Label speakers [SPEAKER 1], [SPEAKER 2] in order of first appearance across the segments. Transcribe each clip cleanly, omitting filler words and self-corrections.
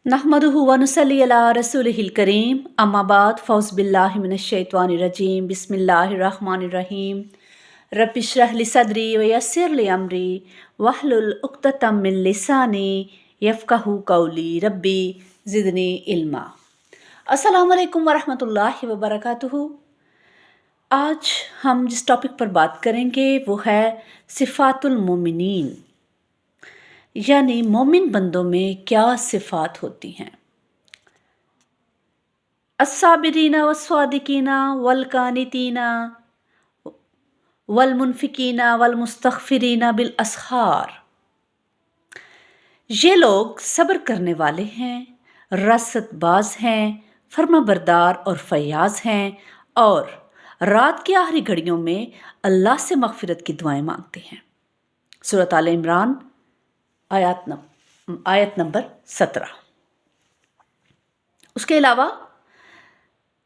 [SPEAKER 1] नहमदुहु व नुसल्ली अला रसूलिहिल करीम अम्मा बाद फ़ौज़ बिल्लाहि मिनश शैतानिर रजीम बिस्मिल्लाहिर रहमानिर रहीम रब्बि इश्रह ली सदरी व यस्सिर ली अमरी वहलुल उक़्दतम मिन लिसानी यफ़क़हू क़ौली रब्बी ज़िदनी इल्मा। अस्सलामु अलैकुम व रहमतुल्लाहि व बरकातुहू। आज हम जिस टॉपिक पर बात करेंगे वो है सिफ़ातुल मोमिनीन, यानी मोमिन बंदों में क्या सिफ़ात होती हैं। अस्साबिरीना वस्सादिकीना वलकानितीना वलमुनफिकीना वलमुस्तग़फ़िरीना बिल अस्हार। ये लोग सब्र करने वाले हैं, रसदबाज हैं, फर्माबरदार और फयाज हैं और रात की आखिरी घड़ियों में अल्लाह से मग़फ़िरत की दुआएं मांगते हैं। सूरत आल इमरान आयत नंबर 17। उसके अलावा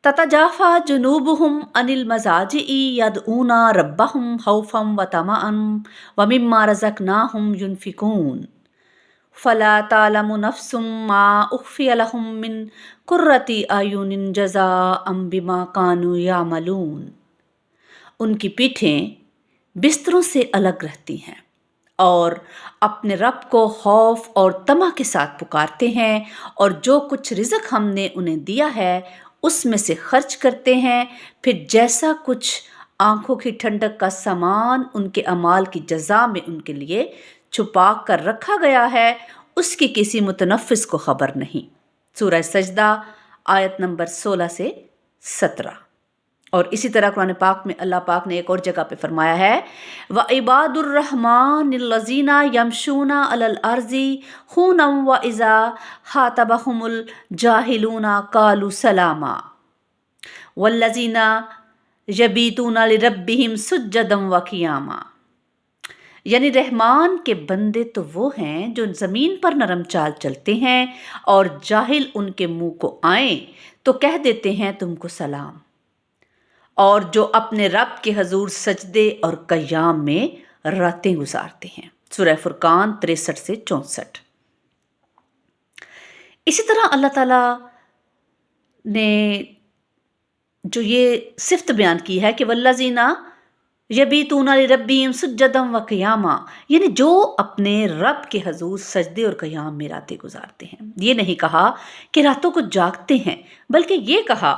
[SPEAKER 1] ततजाफ़ा जुनूबुहुम अनिल मज़ाजिई यदऊना रब्बहुम खौफ़न व तमअन व मिम्मा रज़क़नाहुम युनफ़िकून फ़ला तालमु नफ़्सुम मा उख़फ़िय लहुम मिन क़ुर्रति अयुनिन जज़ाअम बिमा कानू यामलून। उनकी पीठें बिस्तरों से अलग रहती हैं और अपने रब को खौफ और तमा के साथ पुकारते हैं और जो कुछ रिज़्क़ हमने उन्हें दिया है उसमें से खर्च करते हैं। फिर जैसा कुछ आँखों की ठंडक का सामान उनके अमाल की जज़ा में उनके लिए छुपा कर रखा गया है, उसकी किसी मुतनफ़िस को ख़बर नहीं। सूरह सजदा आयत नंबर 16 से 17। और इसी तरह कुरान पाक में अल्लाह पाक ने एक और जगह पे फरमाया है व इबादुर रहमानिल्लज़ीना यमशूना अलल अर्ज़ी खूनम व इज़ा खातबहुमुल जाहिलूना कालू सलामा वल्लज़ीना यबीतूना लिरब्बिहिम सुज्जदम व क़ियामा। यानी रहमान के बंदे तो वो हैं जो ज़मीन पर नरम चाल चलते हैं और जाहिल उनके मुंह को आए तो कह देते हैं तुमको सलाम, और जो अपने रब के हजूर सजदे और क़याम में रातें गुजारते हैं। सूरह फुरकान 63 से 64। इसी तरह अल्लाह ताला ने जो ये सिफ्त बयान की है कि वल्लज़ीना यबीतूना लिरब्बिहिम सुज्जदम व क़ियामा, यानी जो अपने रब के हजूर सजदे और क़याम में रातें गुजारते हैं। ये नहीं कहा कि रातों को जागते हैं, बल्कि ये कहा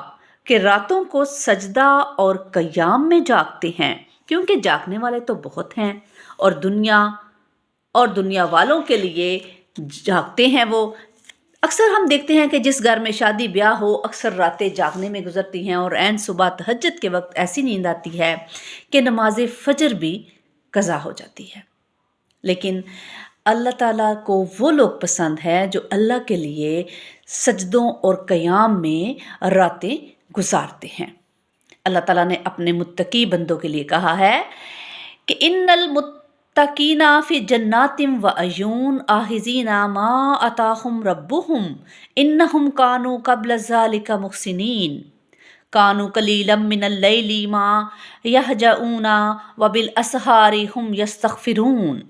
[SPEAKER 1] कि रातों को सजदा और क़याम में जागते हैं, क्योंकि जागने वाले तो बहुत हैं और दुनिया वालों के लिए जागते हैं वो। अक्सर हम देखते हैं कि जिस घर में शादी ब्याह हो अक्सर रातें जागने में गुजरती हैं और ऐन सुबह तहज्जुद के वक्त ऐसी नींद आती है कि नमाज फजर भी कज़ा हो जाती है। लेकिन अल्लाह ताला को वो लोग पसंद हैं जो अल्लाह के लिए सजदों और क़याम में रातें गुजारते हैं। अल्लाह ताला ने अपने मुत्तकी बंदों के लिए कहा है कि इन्नल मुत्तकीना फ़ी जन्नातिम व अयून आहिज़ीना मा अताहुम रब्बुहुम इन्नहुम कानू क़ब्ल ज़ालिका मुहसिनीन कानू कलीलम मिनल लैली मा यहजऊना व बिल असहारी हुम यस्तग़फ़िरून।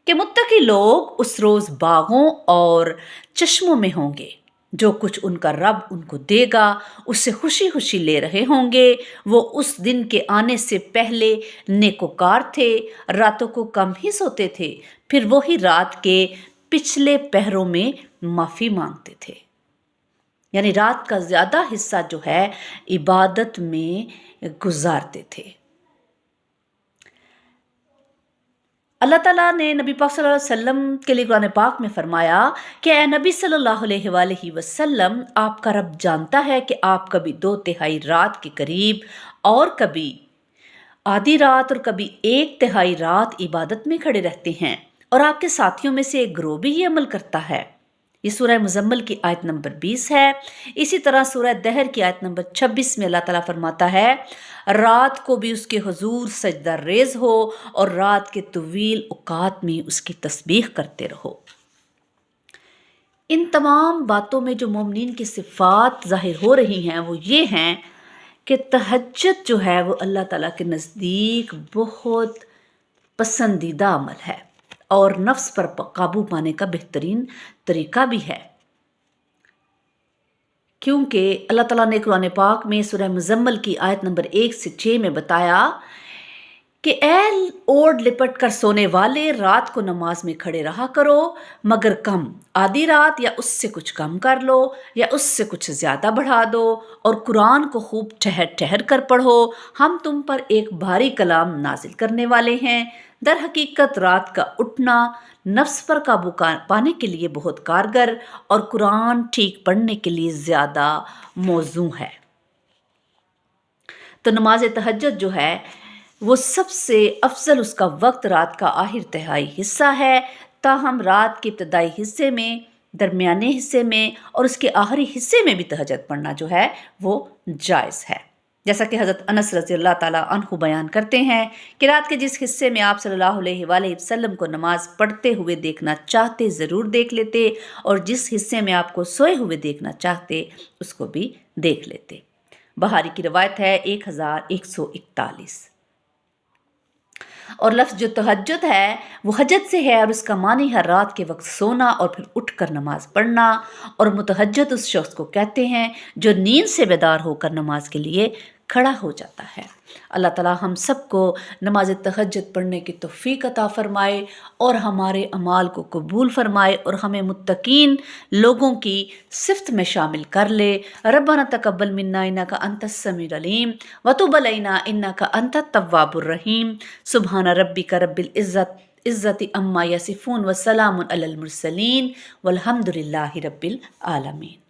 [SPEAKER 1] कि मुत्तकी लोग उस रोज़ बागों और चश्मों में होंगे, जो कुछ उनका रब उनको देगा उससे खुशी खुशी ले रहे होंगे। वो उस दिन के आने से पहले नेकोकार थे, रातों को कम ही सोते थे, फिर वही रात के पिछले पहरों में माफ़ी मांगते थे। यानी रात का ज़्यादा हिस्सा जो है इबादत में गुजारते थे। अल्लाह ताला ने नबी पाक सल्लल्लाहु अलैहि वसल्लम के लिए कुरान पाक में फरमाया कि ए नबी सल्लल्लाहु अलैहि वसल्लम, आपका रब जानता है कि आप कभी 2/3 रात के करीब और कभी आधी रात और कभी 1/3 रात इबादत में खड़े रहते हैं, और आपके साथियों में से एक ग्रोह भी ये अमल करता है। ये सूरह मुज़म्मिल की आयत नंबर 20 है। इसी तरह सूरह दहर की आयत नंबर 26 में अल्लाह ताला फरमाता है रात को भी उसके हुजूर सजदा रेज हो और रात के तवील औकात में उसकी तस्बीह करते रहो। इन तमाम बातों में जो मोमिनीन की सिफ़ात ज़ाहिर हो रही हैं वो ये हैं कि तहज्जुद जो है वो अल्लाह ताला के नज़दीक बहुत पसंदीदा अमल है और नफ्स पर काबू पाने का बेहतरीन तरीका भी है। کیونکہ اللہ تعالیٰ نے قرآن پاک میں سورہ مزمل کی آیت نمبر 1 سے 6 میں بتایا کہ اے اوڑھ لپٹ کر سونے والے، رات کو نماز میں کھڑے رہا کرو مگر کم، آدھی رات یا اس سے کچھ کم کر لو یا اس سے کچھ زیادہ بڑھا دو، اور قرآن کو خوب ٹھہر ٹھہر کر پڑھو، ہم تم پر ایک بھاری کلام نازل کرنے والے ہیں۔ در حقیقت رات کا اٹھنا نفس پر قابو پانے کے لیے بہت کارگر اور قرآن ٹھیک پڑھنے کے لیے زیادہ موزوں ہے۔ تو نماز تہجد جو ہے وہ سب سے افضل اس کا وقت رات کا آخر تہائی حصہ ہے، تاہم رات کے ابتدائی حصے میں، درمیانے حصے میں اور اس کے آخری حصے میں بھی تہجد پڑھنا جو ہے وہ جائز ہے۔ جیسا کہ حضرت انس رضی اللہ تعالیٰ عنہ بیان کرتے ہیں کہ رات کے جس حصے میں آپ صلی اللہ علیہ وآلہ وسلم کو نماز پڑھتے ہوئے دیکھنا چاہتے ضرور دیکھ لیتے، اور جس حصے میں آپ کو سوئے ہوئے دیکھنا چاہتے اس کو بھی دیکھ لیتے۔ بخاری کی روایت ہے 1141۔ اور لفظ جو تہجد ہے وہ حجت سے ہے، اور اس کا معنی ہے رات کے وقت سونا اور پھر اٹھ کر نماز پڑھنا، اور متہجد اس شخص کو کہتے ہیں جو نیند سے بیدار ہو کر نماز کے لیے کھڑا ہو جاتا ہے۔ اللہ تعالی ہم سب کو نماز تہجد پڑھنے کی توفیق عطا فرمائے اور ہمارے اعمال کو قبول فرمائے، اور ہمیں متقین لوگوں کی صفت میں شامل کر لے۔ ربنا تقبل منا انک انت السمیع العلیم وتب علینا انک انت التواب الرحیم۔ سبحان ربک رب العزت عما یصفون وسلام علی المرسلین والحمد للہ رب العالمین۔